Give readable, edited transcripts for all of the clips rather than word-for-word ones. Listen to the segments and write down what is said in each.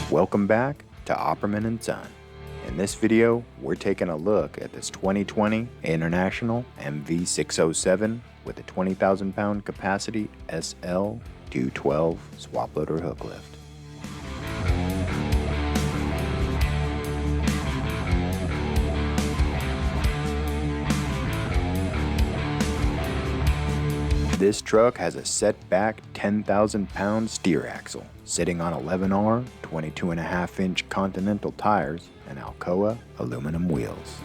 Welcome back to Opperman and Son. In this video, we're taking a look at this 2020 International MV607 with a 20,000 pound capacity SL212 Swaploader hook lift. This truck has a set-back 10,000 pound steer axle, sitting on 11R 22.5 inch Continental tires and Alcoa aluminum wheels.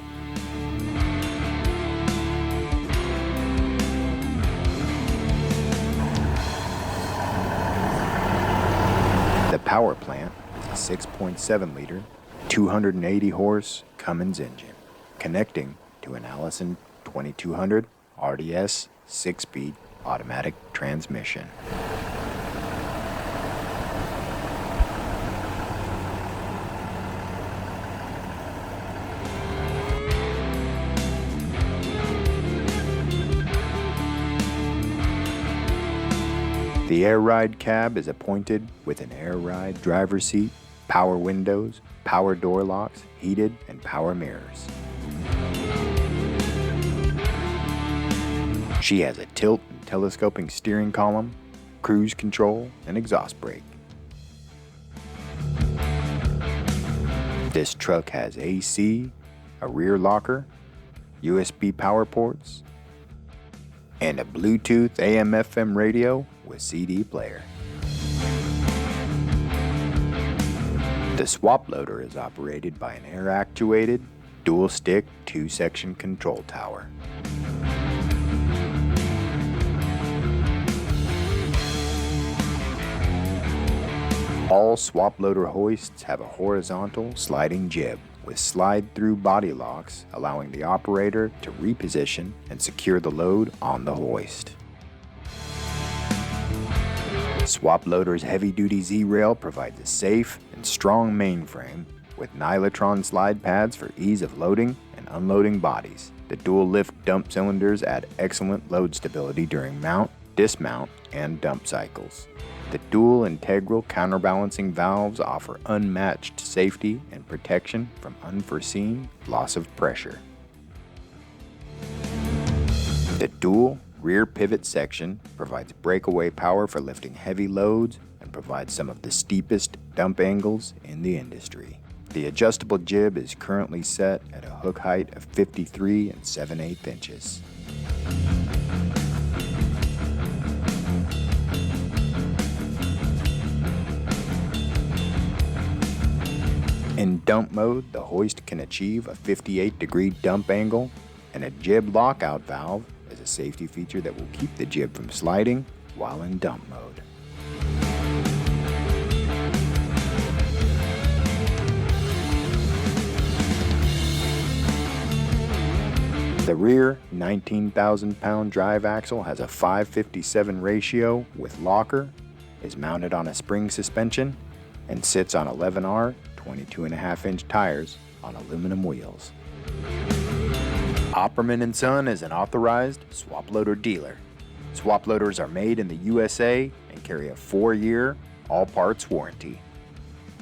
The power plant is a 6.7 liter, 280 horse Cummins engine, connecting to an Allison 2200 RDS 6-speed automatic transmission. The air ride cab is appointed with an air ride driver's seat, power windows, power door locks, heated and power mirrors. She has a tilt and telescoping steering column, cruise control, and exhaust brake. This truck has AC, a rear locker, USB power ports, and a Bluetooth AM/FM radio with CD player. The Swaploader is operated by an air-actuated, dual-stick, 2-section control tower. All Swaploader hoists have a horizontal sliding jib with slide-through body locks, allowing the operator to reposition and secure the load on the hoist. Swaploader's heavy-duty Z-rail provides a safe and strong mainframe with nylatron slide pads for ease of loading and unloading bodies. The dual lift dump cylinders add excellent load stability during mount, dismount, and dump cycles. The dual integral counterbalancing valves offer unmatched safety and protection from unforeseen loss of pressure. The dual rear pivot section provides breakaway power for lifting heavy loads and provides some of the steepest dump angles in the industry. The adjustable jib is currently set at a hook height of 53 7/8 inches. In dump mode, the hoist can achieve a 58-degree dump angle, and a jib lockout valve is a safety feature that will keep the jib from sliding while in dump mode. The rear 19,000 pound drive axle has a 5:57 ratio with locker, is mounted on a spring suspension, and sits on 11R 22.5 inch tires on aluminum wheels. Opperman and Son is an authorized Swaploader dealer. Swaploaders are made in the USA and carry a 4-year all parts warranty.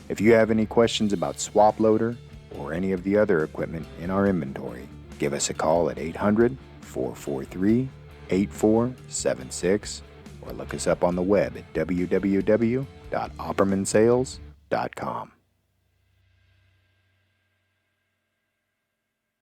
If you have any questions about Swaploader or any of the other equipment in our inventory, give us a call at 800-443-8476 or look us up on the web at www.oppermansales.com.